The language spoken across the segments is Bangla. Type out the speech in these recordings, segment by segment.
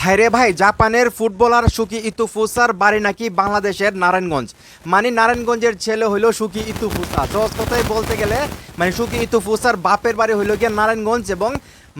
ভাইরে ভাই, জাপানের ফুটবলার সুকি ইতুফুসার বাড়ি নাকি বাংলাদেশের নারায়ণগঞ্জ। মানে নারায়ণগঞ্জের ছেলে হইলো সুকি ইতুফুসা। সহজ কথাই বলতে গেলে মানে সুকি ইতুফুসার বাপের বাড়ি হইলো গিয়ে নারায়ণগঞ্জ এবং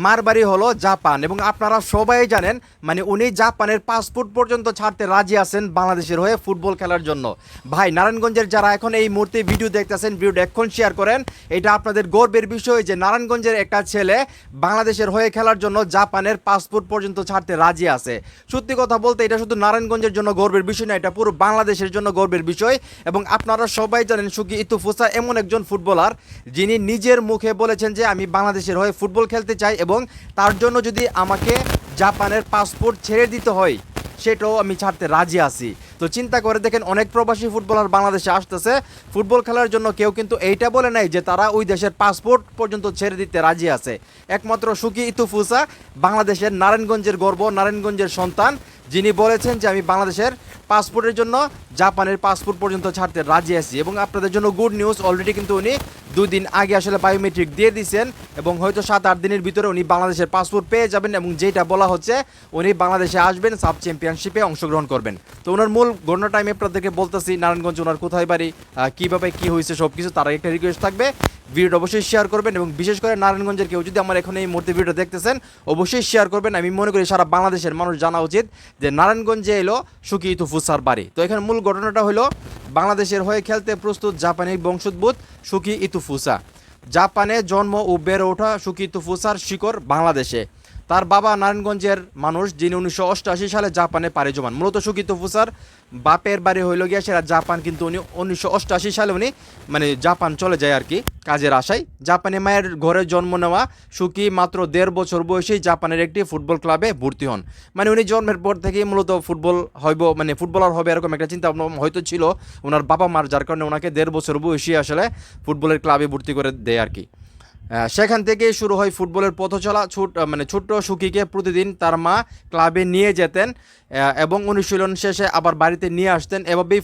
মার বাড়ি হলো জাপান। এবং আপনারা সবাই জানেন মানে উনি জাপানের পাসপোর্ট পর্যন্ত ছাড়তে রাজি আছেন বাংলাদেশের হয়ে ফুটবল খেলার জন্য। ভাই, নারায়ণগঞ্জের যারা এখন এই মুহূর্তে ভিডিও দেখতেছেন, ভিডিওটা এখন শেয়ার করেন। এটা আপনাদের গর্বের বিষয় যে নারায়ণগঞ্জের একটা ছেলে বাংলাদেশের হয়ে খেলার জন্য জাপানের পাসপোর্ট পর্যন্ত ছাড়তে রাজি আছে। সত্যি কথা বলতে এটা শুধু নারায়ণগঞ্জের জন্য গর্বের বিষয় না, এটা পুরো বাংলাদেশের জন্য গর্বের বিষয়। এবং আপনারা সবাই জানেন সুকি ইতুফুসা এমন একজন ফুটবলার যিনি নিজের মুখে বলেছেন যে আমি বাংলাদেশের হয়ে ফুটবল খেলতে চাই এবং তার জন্য যদি আমাকে জাপানের পাসপোর্ট ছেড়ে দিতে হয় সেটাও আমি ছাড়তে রাজি আছি। তো চিন্তা করে দেখেন, অনেক প্রবাসী ফুটবলার বাংলাদেশে আসতেছে ফুটবল খেলার জন্য। কেউ কিন্তু এইটা বলে নাই যে তারা ওই দেশের পাসপোর্ট পর্যন্ত ছেড়ে দিতে রাজি আছে। একমাত্র সুকি ইতুফুসা বাংলাদেশের নারায়ণগঞ্জের গর্ব, নারায়ণগঞ্জের সন্তান, যিনি বলেছেন যে আমি বাংলাদেশের পাসপোর্টের জন্য জাপানের পাসপোর্ট পর্যন্ত ছাড়তে রাজি আছি। এবং আপনাদের জন্য গুড নিউজ, অলরেডি কিন্তু উনি 2 দিন আগে আসলে বায়োমেট্রিক দিয়ে দিয়েছেন এবং হয়তো 7-8 দিনের ভিতরে উনি বাংলাদেশের পাসপোর্ট পেয়ে যাবেন। এবং যেটা বলা হচ্ছে উনি বাংলাদেশে আসবেন, সাব চ্যাম্পিয়নশিপে অংশগ্রহণ করবেন। তো ওনার মূল ঘটনাটা আমি আপনাদেরকে বলতেছি, নারায়ণগঞ্জ ওনার কোথায় বাড়ি, কীভাবে কী হয়েছে সব কিছু। তার একটা রিকোয়েস্ট থাকবে, ভিডিওটা অবশ্যই শেয়ার করবেন। এবং বিশেষ করে নারায়ণগঞ্জের কেউ যদি আমার এখন এই মুহূর্তে ভিডিও দেখতেছেন অবশ্যই শেয়ার করবেন। আমি মনে করি সারা বাংলাদেশের মানুষ জানা উচিত যে নারায়ণগঞ্জে এলো সুকি ইতুফুসার বাড়ি। তো এখানে মূল ঘটনাটা হলো বাংলাদেশের হয়ে খেলতে প্রস্তুত জাপানি বংশোদ্ভূত সুকি ইতুফুসা। জাপানে জন্ম ও বেড়ে ওঠা সুকি ইতুফুসার শিকড় বাংলাদেশে। তার বাবা নারায়ণগঞ্জের মানুষ, যিনি 1988 সালে জাপানে পাড়ি জমান। মূলত সুকি ইতুফুসার বাপের বাড়ি হইল গিয়া সেটা জাপান, কিন্তু উনি 1988 সালে উনি মানে জাপান চলে যায় আর কি কাজের আশায়। জাপানে মায়ের ঘরে জন্ম নেওয়া সুকি মাত্র 1.5 বছর বয়সেই জাপানের একটি ফুটবল ক্লাবে ভর্তি হন। মানে উনি জন্মের পর থেকেই মূলত ফুটবল হইব, মানে ফুটবলার হবে এরকম একটা চিন্তা ভাবনা হয়তো ছিল ওনার বাবা মার, যার কারণে ওনাকে 1.5 বছর বয়সেই আসলে ফুটবলের ক্লাবে ভর্তি করে দেয় আর কি। সেখান থেকেই শুরু হয় ফুটবলের পথ চলা। ছোট্ট সুকিকে প্রতিদিন তার মা ক্লাবে নিয়ে যেতেন এবং অনুশীলন শেষে আবার বাড়িতে নিয়ে আসতেন। এভাবেই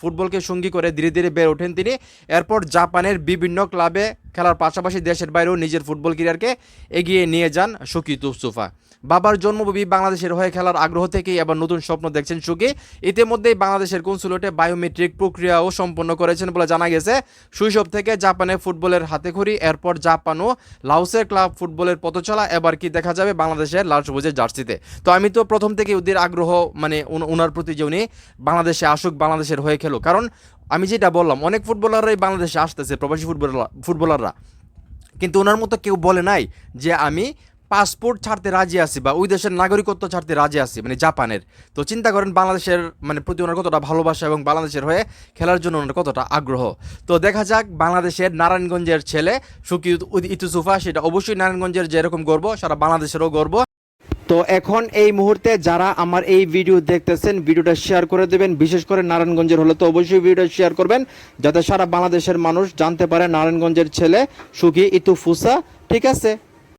ফুটবলকে সঙ্গী করে ধীরে ধীরে বেড়ে ওঠেন তিনি। এরপর জাপানের বিভিন্ন ক্লাবে খেলার পাশাপাশি দেশের বাইরেও নিজের ফুটবল ক্যারিয়ারকে এগিয়ে নিয়ে যান সুকি ইতুফুসা। বাবার জন্মভূমি বাংলাদেশের হয়ে খেলার আগ্রহ থেকেই এবার নতুন স্বপ্ন দেখছেন সুকি। ইতিমধ্যেই বাংলাদেশের কনসুলেটে বায়োমেট্রিক প্রক্রিয়াও সম্পন্ন করেছেন বলে জানা গেছে। শৈশব থেকে জাপানে ফুটবলের হাতেখড়ি, এরপর জাপান ও লাওসের ক্লাব ফুটবলের পথ চলা, এবার কি দেখা যাবে বাংলাদেশের লাল সবুজের জার্সিতে। তো আমি তো প্রথম থেকে ওদের আগ্রহ মানে ওনার প্রতি যে উনি বাংলাদেশে আসুক, বাংলাদেশের হয়ে খেলুক। কারণ আমি যেটা বললাম, অনেক ফুটবলাররাই বাংলাদেশে আসতেছে, প্রবাসী ফুটবলাররা, কিন্তু ওনার মতো কেউ বলে নাই যে আমি পাসপোর্ট ছাড়তে রাজি আছি বা ওই দেশের নাগরিকত্ব ছাড়তে রাজি আছি, মানে জাপানের। তো চিন্তা করেন বাংলাদেশের মানে প্রতি ওনার কতটা ভালোবাসা এবং বাংলাদেশের হয়ে খেলার জন্য ওনার কতটা আগ্রহ। তো দেখা যাক বাংলাদেশের নারায়ণগঞ্জের ছেলে সুকি ইতুফুসা, সেটা অবশ্যই নারায়ণগঞ্জের যেরকম গর্ব সারা বাংলাদেশেরও গর্ব। তো এখন এই মুহূর্তে যারা আমার এই ভিডিও দেখতেছেন ভিডিওটা শেয়ার করে দেবেন। বিশেষ করে নারায়ণগঞ্জের হলে তো অবশ্যই ভিডিওটা শেয়ার করবেন, যাতে সারা বাংলাদেশের মানুষ জানতে পারে নারায়ণগঞ্জের ছেলে সুকি ইতুফুসা। ঠিক আছে।